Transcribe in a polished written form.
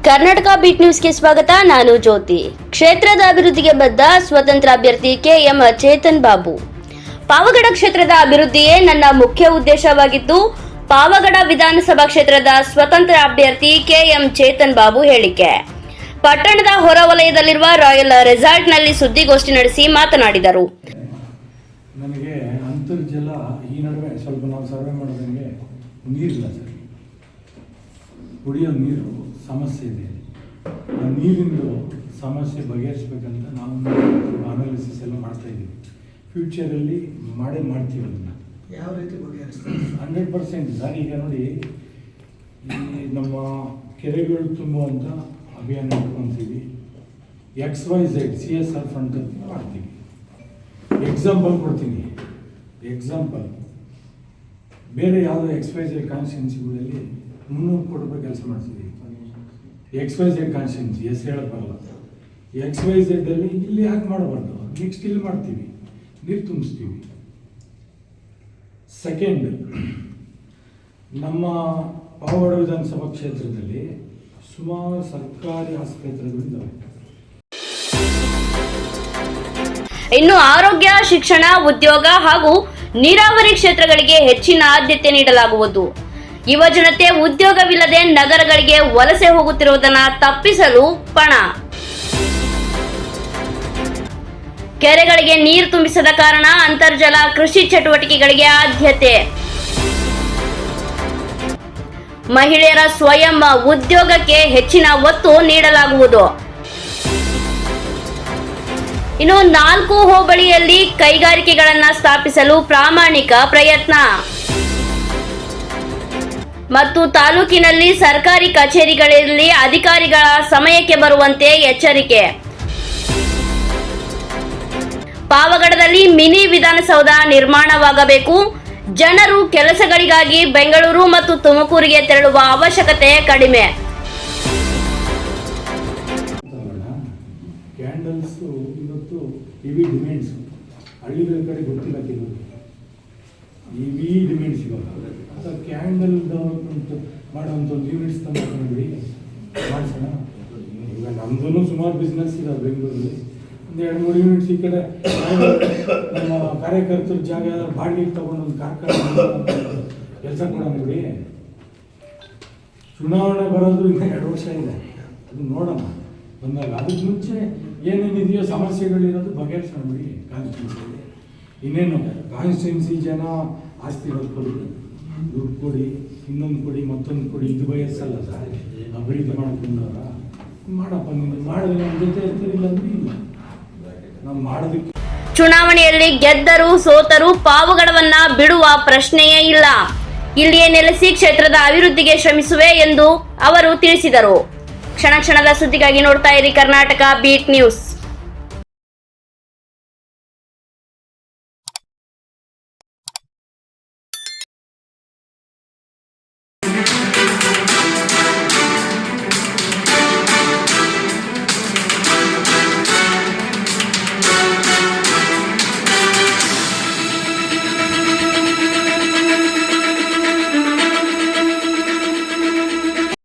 Karnataka beet ನ್ಯೂಸ್ಗೆ ಸ್ವಾಗತ. ನಾನು ಜ್ಯೋತಿ. ಕ್ಷೇತ್ರದ ಅಭಿವೃದ್ಧಿಗೆ ಬದ್ಧ ಸ್ವತಂತ್ರ ಅಭ್ಯರ್ಥಿ ಕೆಎಂ ಚೇತನ್ ಬಾಬು. ಪಾವಗಡ ಕ್ಷೇತ್ರದ ಅಭಿವೃದ್ಧಿಯೇ ನನ್ನ ಮುಖ್ಯ ಉದ್ದೇಶವಾಗಿದ್ದು, ಪಾವಗಡ ವಿಧಾನಸಭಾ ಕ್ಷೇತ್ರದ ಸ್ವತಂತ್ರ ಅಭ್ಯರ್ಥಿ ಕೆಎಂ ಚೇತನ್ ಬಾಬು ಹೇಳಿಕೆ. ಪಟ್ಟಣದ ಹೊರವಲಯದಲ್ಲಿರುವ ರಾಯಲ್ ರೆಸಾರ್ಟ್ನಲ್ಲಿ ಸುದ್ದಿಗೋಷ್ಠಿ ನಡೆಸಿ ಮಾತನಾಡಿದರು. ನನಗೆ ಅಂತರ್ಜಲ ಈ ನಡುವೆ ಸ್ವಲ್ಪ ನಾವು ಸರ್ವೆ ಮಾಡೋದಂಗೆ ನೀರಿಲ್ಲ ಸರ್, ಕುಡಿಯೋ ನೀರು ಸಮಸ್ಯೆ ಇದೆ. ಆ ನೀರಿಂದು ಸಮಸ್ಯೆ ಬಗೆಹರಿಸ್ಬೇಕಂತ ನಾವು ಅನಾಲಿಸಿಸ್ ಎಲ್ಲ ಮಾಡ್ತಾ ಇದ್ದೀವಿ. ಫ್ಯೂಚರಲ್ಲಿ ಮಾಡ್ತೀವಿ ಅದನ್ನು. ಯಾವ ರೀತಿ ಬಗೆಹರಿಸ್ತೀವಿ? 100% ಸರ್. ಈಗ ನೋಡಿ, ಈ ನಮ್ಮ ಕೆರೆಗಳು ತುಂಬುವಂಥ ಅಭಿಯಾನ ಇಟ್ಕೊತೀವಿ. XYZ CSR ಫಂಡ್ ಮಾಡ್ತೀವಿ. ಎಕ್ಸಾಂಪಲ್ ಕೊಡ್ತೀನಿ. ಬೇರೆ ಯಾವುದೋ XYZ ಕಾನ್ಸ್ಟಿಟ್ಯೂನ್ಸಿಗಳಲ್ಲಿ 300 ಕೋಟಿ ರೂಪಾಯಿ ಕೆಲಸ ಮಾಡ್ತಿದ್ದೀವಿ. XYZ ಕಾನ್ಸ್ಟಿಟ್ಯೂನ್ಸಿ ಹೆಸರು ಹೇಳೋಕ್ಕಲ್ಲ. XYZ ಅಲ್ಲಿ ಇಲ್ಲಿ ಯಾಕೆ ಮಾಡಬಾರ್ದು? ನೆಕ್ಸ್ಟ್ ಇಲ್ಲಿ ಮಾಡ್ತೀವಿ, ನೀರು ತುಂಬಿಸ್ತೀವಿ. ಸೆಕೆಂಡ್, ನಮ್ಮ ಪಾವಗಡ ವಿಧಾನಸಭಾ ಕ್ಷೇತ್ರದಲ್ಲಿ ಸುಮಾರು ಸರ್ಕಾರಿ ಆಸ್ಪತ್ರೆಗಳಿದ್ದಾವೆ. ಇನ್ನು ಆರೋಗ್ಯ, ಶಿಕ್ಷಣ, ಉದ್ಯೋಗ ಹಾಗೂ ನೀರಾವರಿ ಕ್ಷೇತ್ರಗಳಿಗೆ ಹೆಚ್ಚಿನ ಆದ್ಯತೆ ನೀಡಲಾಗುವುದು. ಯುವ ಜನತೆ ಉದ್ಯೋಗವಿಲ್ಲದೆ ನಗರಗಳಿಗೆ ವಲಸೆ ಹೋಗುತ್ತಿರುವುದನ್ನು ತಪ್ಪಿಸಲು ಪಣ. ಕೆರೆಗಳಿಗೆ ನೀರು ತುಂಬಿಸದ ಕಾರಣ ಅಂತರ್ಜಲ ಕೃಷಿ ಚಟುವಟಿಕೆಗಳಿಗೆ ಆದ್ಯತೆ. ಮಹಿಳೆಯರ ಸ್ವಯಂ ಉದ್ಯೋಗಕ್ಕೆ ಹೆಚ್ಚಿನ ಒತ್ತು ನೀಡಲಾಗುವುದು. ಇನ್ನು 4 ಹೋಬಳಿಯಲ್ಲಿ ಕೈಗಾರಿಕೆಗಳನ್ನು ಸ್ಥಾಪಿಸಲು ಪ್ರಾಮಾಣಿಕ ಪ್ರಯತ್ನ ಮತ್ತು ತಾಲೂಕಿನಲ್ಲಿ ಸರ್ಕಾರಿ ಕಚೇರಿಗಳಲ್ಲಿ ಅಧಿಕಾರಿಗಳ ಸಮಯಕ್ಕೆ ಬರುವಂತೆ ಎಚ್ಚರಿಕೆ. ಪಾವಗಡದಲ್ಲಿ ಮಿನಿ ವಿಧಾನಸೌಧ ನಿರ್ಮಾಣವಾಗಬೇಕು. ಜನರು ಕೆಲಸಗಳಿಗಾಗಿ ಬೆಂಗಳೂರು ಮತ್ತು ತುಮಕೂರಿಗೆ ತೆರಳುವ ಅವಶ್ಯಕತೆ ಕಡಿಮೆ. ಕ್ಯಾಂಡಲ್ಸ್ ಇವತ್ತು ಇವಿ ಡಿಮ್ಯಾಂಡ್ಸ್ ಹಳ್ಳಿಗಳ ಕಡೆ ಗೊತ್ತಿಲ್ಲ ಕೆಲವರು. ಇವಿ ಡಿಮ್ಯಾಂಡ್ಸ್ ಇವಾಗ ಅಥವಾ ಕ್ಯಾಂಡಲ್ ಡೆವಲಪ್ಮೆಂಟ್ ಮಾಡೋವಂಥ ಒಂದು ಯೂನಿಟ್ಸ್ ತಂದುಬಿಡಿ, ಮಾಡಿಸೋಣ. ಈಗ ನಮ್ಮದು ಸುಮಾರು ಬಿಸ್ನೆಸ್ ಇದೆ ಬೆಂಗಳೂರಲ್ಲಿ. ಒಂದು 2-3 ಯೂನಿಟ್ಸ್ ಈ ಕಡೆ ನಮ್ಮ ಕಾರ್ಯಕರ್ತರ ಜಾಗ ಬಾಡಿಗೆ ತಗೊಂಡು ಒಂದು ಕಾರ್ಖಾನೆ ಕೆಲಸ ಕೊಡೋಣ ಬಿಡಿ. ಚುನಾವಣೆ ಬರೋದು ಇನ್ನೂ 2 ವರ್ಷ ಇದೆ, ಅದು ನೋಡೋಣ ಬಂದಾಗ. ಅದಕ್ಕೆ ಮುಂಚೆ ಏನೇನಿದೆಯೋ ಸಮಸ್ಯೆಗಳಿರೋದು ಬಗೆಹರಿಸೋಣ ಬಿಡಿ ಕಾನ್ಸ್ಟಿಟ್ಯೂನ್ಸಿಯಲ್ಲಿ. ಇನ್ನೇನು ಕಾನ್ಸ್ಟಿಟ್ಯೂನ್ಸಿ ಜನ ಆಸ್ತಿ ಕೊಡಿ, ದುಡ್ಡು ಕೊಡಿ, ಇನ್ನೊಂದು ಕೊಡಿ, ಮತ್ತೊಂದು ಕೊಡಿ, ಇದು ಬಯಸಲ್ಲ ಸರ್. ಅಭಿವೃದ್ಧಿ ಮಾಡ್ಕೊಂಡವ್ರ ಮಾಡಪ್ಪ, ನೀವು ಮಾಡಿದ್ರೆ ನಮ್ಮ ಜೊತೆ ಇರ್ತಿರಿಲ್ಲ ಅಂದ್ರೆ ಇಲ್ಲ. ನಾವು ಮಾಡೋದಕ್ಕೆ ಚುನಾವಣೆಯಲ್ಲಿ ಗೆದ್ದರೂ ಸೋತರೂ ಪಾವಗಡವನ್ನ ಬಿಡುವ ಪ್ರಶ್ನೆಯೇ ಇಲ್ಲ. ಇಲ್ಲಿಯೇ ನೆಲೆಸಿ ಕ್ಷೇತ್ರದ ಅಭಿವೃದ್ಧಿಗೆ ಶ್ರಮಿಸುವೆ ಎಂದು ಅವರು ತಿಳಿಸಿದರು. ಕ್ಷಣ ಕ್ಷಣದ ಸುದ್ದಿಗಾಗಿ ನೋಡ್ತಾ ಇರಿ ಕರ್ನಾಟಕ ಬೀಟ್ ನ್ಯೂಸ್.